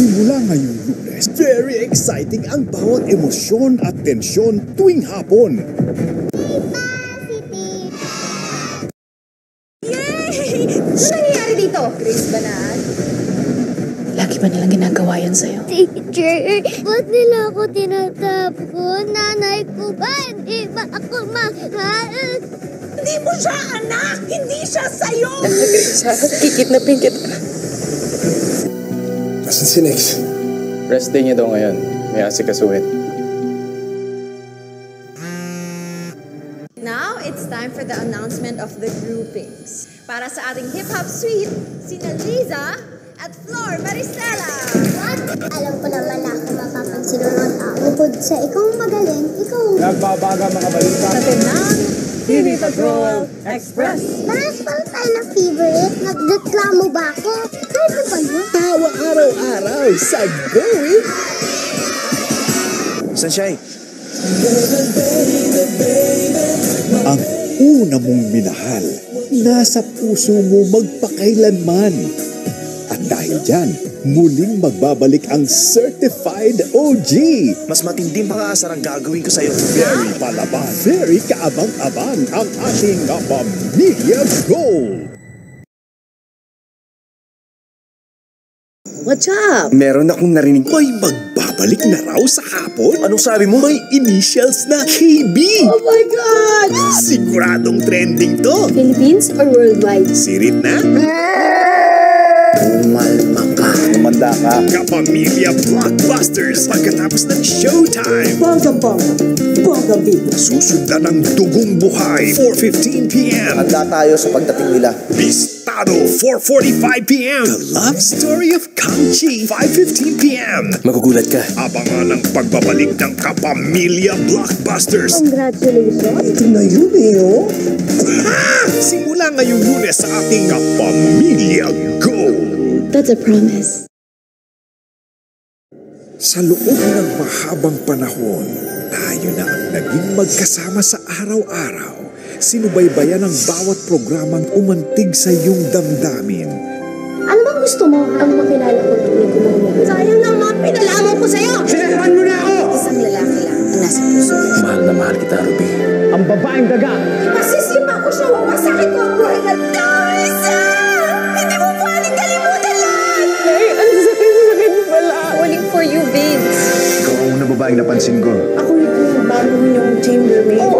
Simula ngayong Lunes, very exciting ang bawat emosyon at tensyon tuwing hapon. Yay! Ano nangyayari dito? Grace Banal? Lagi ba nilang ginagawa yan sa'yo? Teacher, ba't nila ako tinatapon? Nanay ko ba? Hindi ba ako mahal? Hindi mo siya anak! Hindi siya sa'yo! Grace, kikidnapin kita. Nasaan si Nex? Rest day niya daw ngayon. May asikasuhin. Now, it's time for the announcement of the groupings. Para sa ating hip-hop suite, sina Liza at Flor Maricela. What? Alam ko naman na ako mapapansinunan ako. Bukod sa ikaw magaling, ikaw... Nagbabaga mga balita. Natin ng TV Patrol Express. Lahat pang tayo na favorite, nagreklamo ba ako? Pwede ba yun? Tawa araw-araw sa Going! Sunshine. Ang una mong minahal, nasa puso mo magpakailanman. At dahil dyan, muling magbabalik ang Certified OG. Mas matinding pang-aasar ang gagawin ko sa'yo. Very palaban, very kaabang-abang ang ating Kapamilya Gold. What's up? Meron akong narinig. May magbabalik na raw sa hapon? Anong sabi mo? May initials na KB. Oh my God! Siguradong trending to. Philippines or worldwide? Sirit na? Umalma ka. Umanda ka. Kapamilya Blockbusters pagkatapos ng showtime. Bonggang big. Susundan ng Dugong Buhay, 4:15 p.m. Handa tayo sa pagdating nila. Bistado, 4:45 p.m. The Love Story of Kangchi, 5:15 p.m. Magugulat ka. Abangan ang pagbabalik ng Kapamilya Blockbusters. Congratulations. Ito na yun oh. Simula ngayong Lunes sa ating Kapamilya Gold. That's a promise. Sa loob ng mahabang panahon, tayo na ang naging magkasama sa araw-araw. Sinubaybayan ang bawat programang umantig sa iyong damdamin. Ano bang gusto mo? Ang makilala ko tuloy ko mo. Sayang naman, pinalaman ko sa'yo! Sinarapan mo na ako! Isang lalaki lang ang nasa puso. Mahal na mahal kita, Ruby. Ang babaeng daga. Masisima ko siya, wawasakin ko ang buhay na Carissa! Hindi mo pwedeng kalimutan lang! Ay, ang sakit mo pala. Calling for you, babes. Ikaw ang una babaeng napansin ko. Ako yung bago yung chambermaid.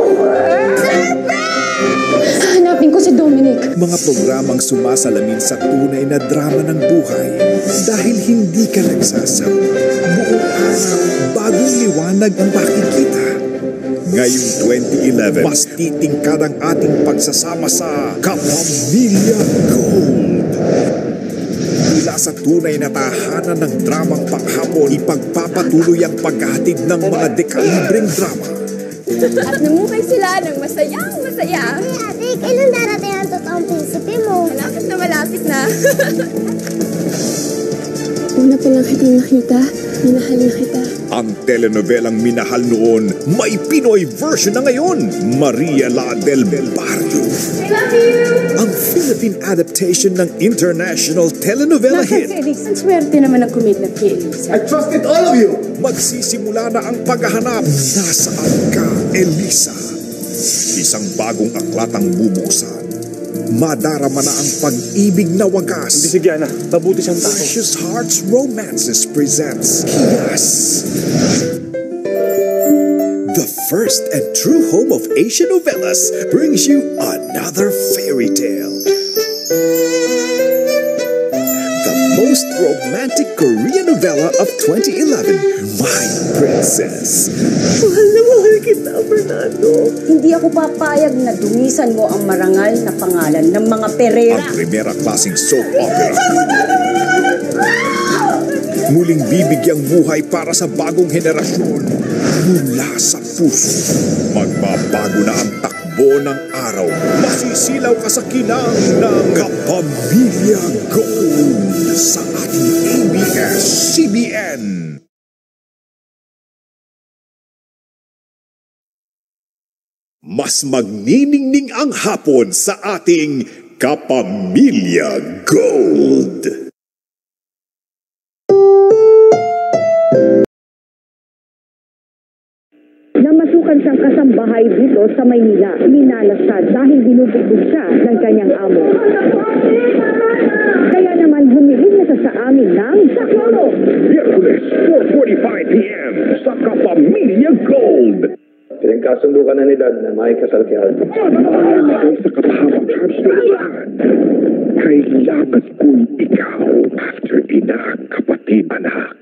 Hanapin ko si Dominic. Mga programang sumasalamin sa tunay na drama ng buhay dahil hindi ka nagsasawa. Buong araw, bagong liwanag ang makikita. Ngayong 2011, mas titingkad ang ating pagsasama sa Kapamilya Gold. Mula sa tunay na tahanan ng dramang panghapon, ipagpapatuloy ang paghahatid ng mga dekalibreng drama. At namukay sila ng masayang masaya. Hey, ate, kailan darating ang totoong prinsipe mo? Malapit na malapit na. Una pa lang kitang nakita, minahal na kita. Ang telenovelang minahal noon, may Pinoy version na ngayon. Maria La del Barrio. Ang Philippine adaptation ng international telenovela hit. Ang swerte naman ang kumidnap kay Elisa. I trusted all of you! Magsisimula na ang paghahanap. Nasaan ka, Elisa? Isang bagong aklatang bubuksan. Madarama na ang pag-ibig na wagas. Si Gianna, mabuti siyang tao. Precious Hearts Romances presents Kias. The first and true home of Asian novellas brings you another fairy tale. The most romantic Korean novella of 2011, My Princess. Mahal na mahal kita, Fernando. Hindi ako papayag na dumisan mo ang marangal na pangalan ng mga Pereira. Ang primera klaseng soap opera. Muling bibigyang buhay para sa bagong henerasyon. Mula sa puso, magbabago na ang takbo ng araw. Masisilaw ka sa kinang ng Kapamilya Gold sa ating ABS-CBN. Mas magniningning ang hapon sa ating Kapamilya Gold. isang bahay dito sa Maynila. Minalas siya dahil binubugbog siya ng kanyang amo. Kaya naman humiling na siya sa amin ng Saklolo. Miyerkules, 4:45 p.m. sa Kapamilya Gold. Pinagkasundo ka na ni Dad na makikasal kay Aldo. Sa kapahabang karsulasan, kailangan ko'y ikaw after ina, kapatid, anak.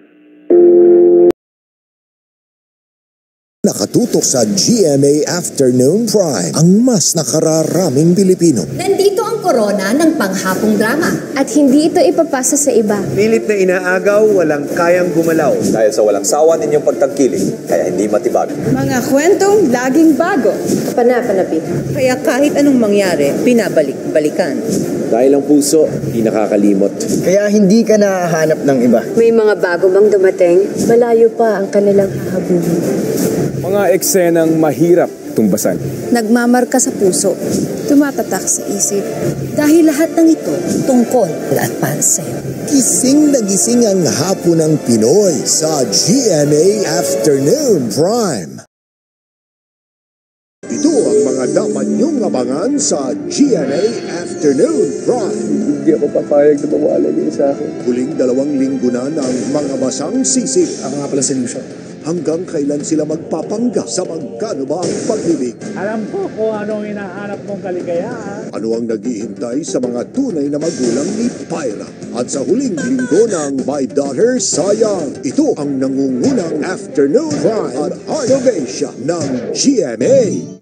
Nakatutok sa GMA Afternoon Prime, ang mas nakararaming Pilipino. Nandito ang korona ng panghapong drama. At hindi ito ipapasa sa iba. Pilit na inaagaw, walang kayang gumalaw. Dahil sa walang sawa ninyong pagtangkilik, kaya hindi matibag. Mga kwentong laging bago. Panapanapi. Kaya kahit anong mangyari, pinabalik-balikan. Dahil ang puso, di nakakalimot. Kaya hindi ka nahahanap ng iba. May mga bago bang dumating? Malayo pa ang kanilang hahabulin. Mga eksenang mahirap tumbasan. Nagmamarka sa puso, tumatatak sa isip. Dahil lahat ng ito tungkol at para sa'yo. Gising na gising ang hapon ng Pinoy sa GMA Afternoon Prime. Ito ang mga dapat niyong abangan sa GMA Afternoon Prime. Hindi ako papayag na mawala niya sa akin. Huling 2 linggo na ng mga basang sisig. Ako nga pala si Lucio. Hanggang kailan sila magpapanggap sa magkano ba ang pag-ibig? Alam ko kung anong hinahanap mong kaligayaan. Ano ang naghihintay sa mga tunay na magulang ni Pyra? At sa huling linggo ng My Daughter Sayang, ito ang nangungunang Afternoon Prime at Heart of Asia ng GMA.